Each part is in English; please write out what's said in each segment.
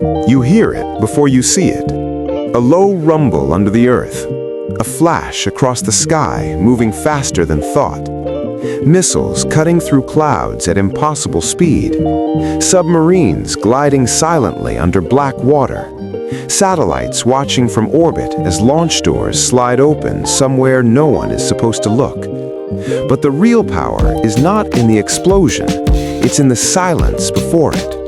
You hear it before you see it. A low rumble under the earth. A flash across the sky moving faster than thought. Missiles cutting through clouds at impossible speed. Submarines gliding silently under black water. Satellites watching from orbit as launch doors slide open somewhere no one is supposed to look. But the real power is not in the explosion, it's in the silence before it.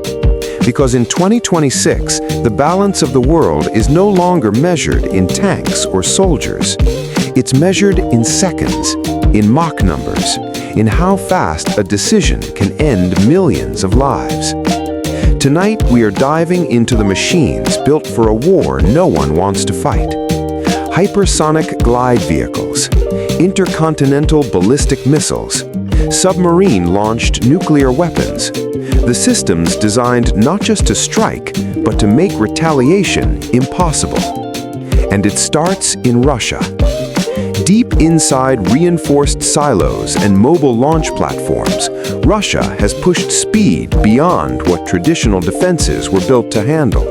Because in 2026, the balance of the world is no longer measured in tanks or soldiers. It's measured in seconds, in Mach numbers, in how fast a decision can end millions of lives. Tonight, we are diving into the machines built for a war no one wants to fight. Hypersonic glide vehicles, intercontinental ballistic missiles, submarine-launched nuclear weapons. The systems designed not just to strike, but to make retaliation impossible. And it starts in Russia. Deep inside reinforced silos and mobile launch platforms, Russia has pushed speed beyond what traditional defenses were built to handle.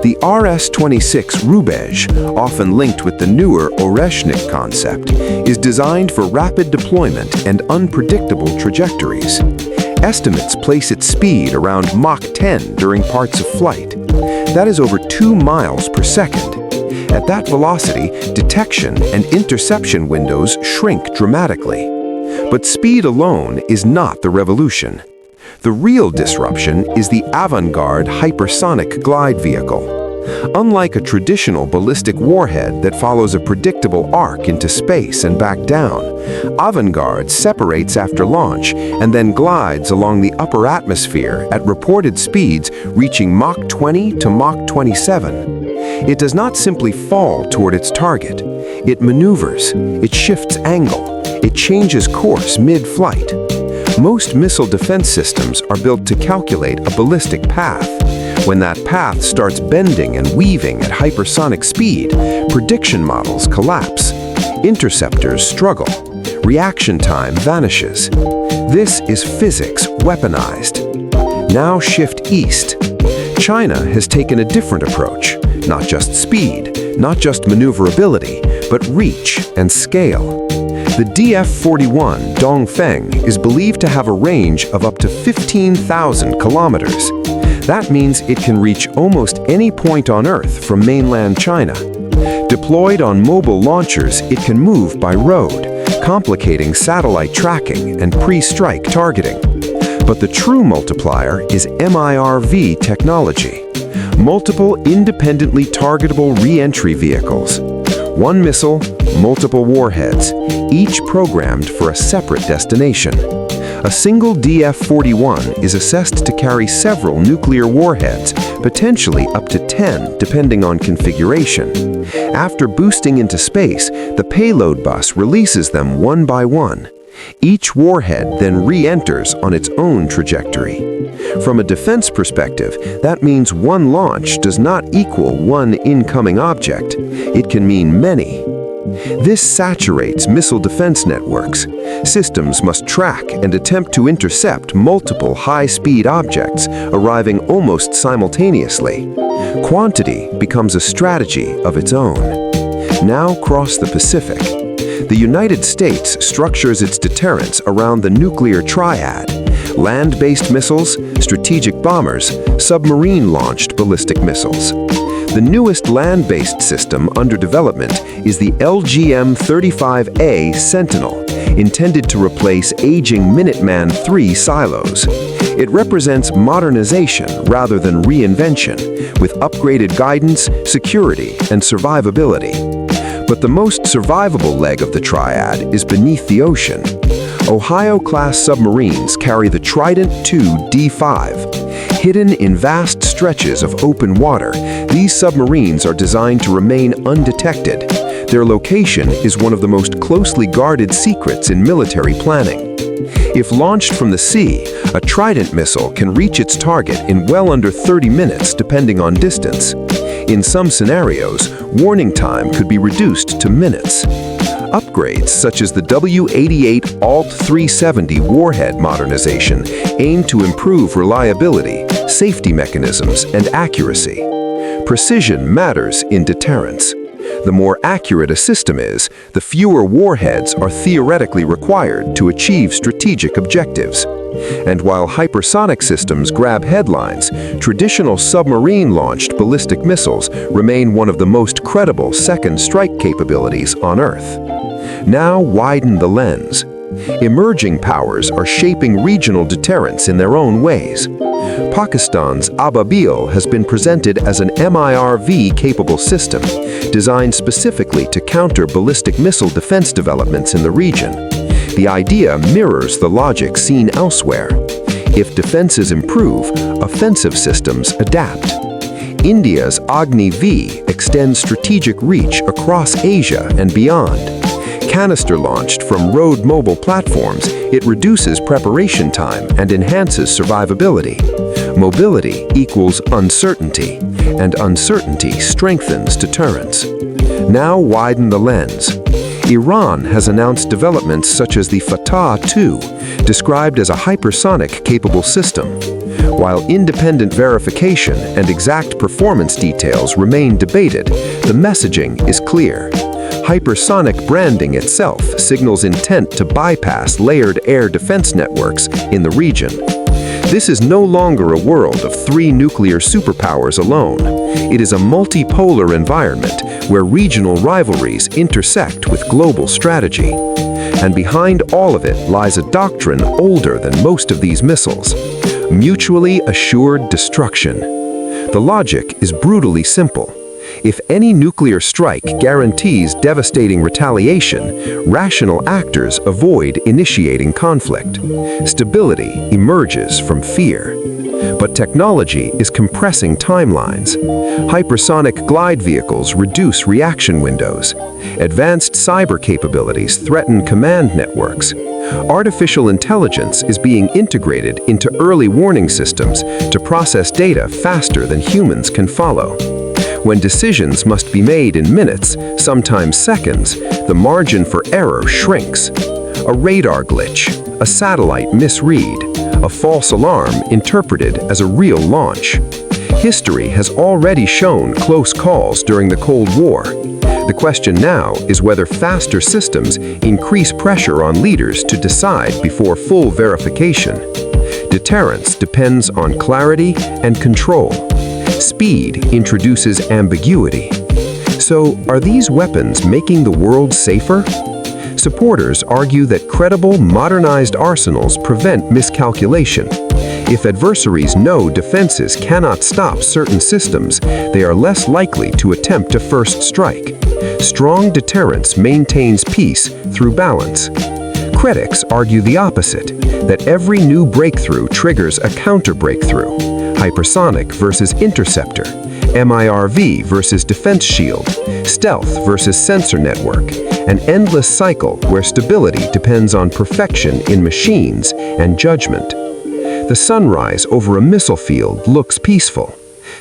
The RS-26 Rubezh, often linked with the newer Oreshnik concept, is designed for rapid deployment and unpredictable trajectories. Estimates place its speed around Mach 10 during parts of flight. That is over 2 miles per second. At that velocity, detection and interception windows shrink dramatically. But speed alone is not the revolution. The real disruption is the avant-garde hypersonic glide vehicle. Unlike a traditional ballistic warhead that follows a predictable arc into space and back down, avant-garde separates after launch and then glides along the upper atmosphere at reported speeds reaching Mach 20 to Mach 27. It does not simply fall toward its target. It maneuvers, it shifts angle, it changes course mid-flight. Most missile defense systems are built to calculate a ballistic path. When that path starts bending and weaving at hypersonic speed, prediction models collapse. Interceptors struggle. Reaction time vanishes. This is physics weaponized. Now shift east. China has taken a different approach. Not just speed, not just maneuverability, but reach and scale. The DF-41 Dongfeng is believed to have a range of up to 15,000 kilometers. That means it can reach almost any point on Earth from mainland China. Deployed on mobile launchers, it can move by road, complicating satellite tracking and pre-strike targeting. But the true multiplier is MIRV technology. Multiple independently targetable re-entry vehicles. One missile, multiple warheads, each programmed for a separate destination. A single DF-41 is assessed to carry several nuclear warheads, potentially up to 10 depending on configuration. After boosting into space, the payload bus releases them one by one. Each warhead then re-enters on its own trajectory. From a defense perspective, that means one launch does not equal one incoming object. It can mean many. This saturates missile defense networks. Systems must track and attempt to intercept multiple high-speed objects arriving almost simultaneously. Quantity becomes a strategy of its own. Now cross the Pacific. The United States structures its deterrence around the nuclear triad: land-based missiles, strategic bombers, submarine-launched ballistic missiles. The newest land-based system under development is the LGM-35A Sentinel, intended to replace aging Minuteman III silos. It represents modernization rather than reinvention, with upgraded guidance, security, and survivability. But the most survivable leg of the triad is beneath the ocean. Ohio-class submarines carry the Trident II D5. Hidden in vast stretches of open water, these submarines are designed to remain undetected. Their location is one of the most closely guarded secrets in military planning. If launched from the sea, a Trident missile can reach its target in well under 30 minutes depending on distance. In some scenarios, warning time could be reduced to minutes. Upgrades such as the W-88 Alt-370 warhead modernization aim to improve reliability, safety mechanisms, and accuracy. Precision matters in deterrence. The more accurate a system is, the fewer warheads are theoretically required to achieve strategic objectives. And while hypersonic systems grab headlines, traditional submarine-launched ballistic missiles remain one of the most credible second strike capabilities on Earth. Now widen the lens. Emerging powers are shaping regional deterrence in their own ways. Pakistan's Ababil has been presented as an MIRV-capable system, designed specifically to counter ballistic missile defense developments in the region. The idea mirrors the logic seen elsewhere. If defenses improve, offensive systems adapt. India's Agni-V extends strategic reach across Asia and beyond. Canister launched from road mobile platforms, it reduces preparation time and enhances survivability. Mobility equals uncertainty, and uncertainty strengthens deterrence. Now widen the lens. Iran has announced developments such as the Fatah-2, described as a hypersonic-capable system. While independent verification and exact performance details remain debated, the messaging is clear. Hypersonic branding itself signals intent to bypass layered air defense networks in the region. This is no longer a world of three nuclear superpowers alone. It is a multipolar environment where regional rivalries intersect with global strategy. And behind all of it lies a doctrine older than most of these missiles: mutually assured destruction. The logic is brutally simple. If any nuclear strike guarantees devastating retaliation, rational actors avoid initiating conflict. Stability emerges from fear. But technology is compressing timelines. Hypersonic glide vehicles reduce reaction windows. Advanced cyber capabilities threaten command networks. Artificial intelligence is being integrated into early warning systems to process data faster than humans can follow. When decisions must be made in minutes, sometimes seconds, the margin for error shrinks. A radar glitch, a satellite misread, a false alarm interpreted as a real launch. History has already shown close calls during the Cold War. The question now is whether faster systems increase pressure on leaders to decide before full verification. Deterrence depends on clarity and control. Speed introduces ambiguity. So, are these weapons making the world safer? Supporters argue that credible, modernized arsenals prevent miscalculation. If adversaries know defenses cannot stop certain systems, they are less likely to attempt a first strike. Strong deterrence maintains peace through balance. Critics argue the opposite, that every new breakthrough triggers a counter-breakthrough. Hypersonic versus interceptor, MIRV versus defense shield, stealth versus sensor network, an endless cycle where stability depends on perfection in machines and judgment. The sunrise over a missile field looks peaceful.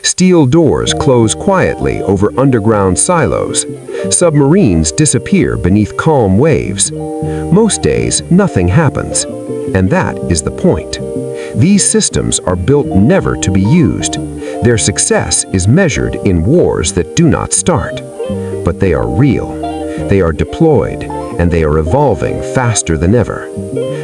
Steel doors close quietly over underground silos. Submarines disappear beneath calm waves. Most days, nothing happens. And that is the point. These systems are built never to be used. Their success is measured in wars that do not start. But they are real. They are deployed, and they are evolving faster than ever.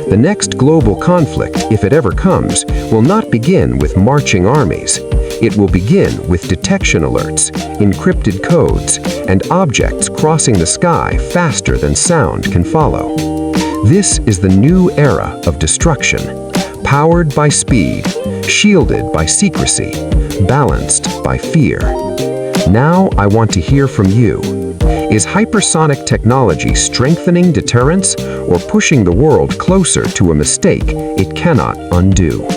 The next global conflict, if it ever comes, will not begin with marching armies. It will begin with detection alerts, encrypted codes, and objects crossing the sky faster than sound can follow. This is the new era of destruction, powered by speed, shielded by secrecy, balanced by fear. Now I want to hear from you. Is hypersonic technology strengthening deterrence or pushing the world closer to a mistake it cannot undo?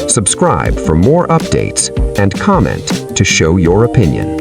Subscribe for more updates and comment to show your opinion.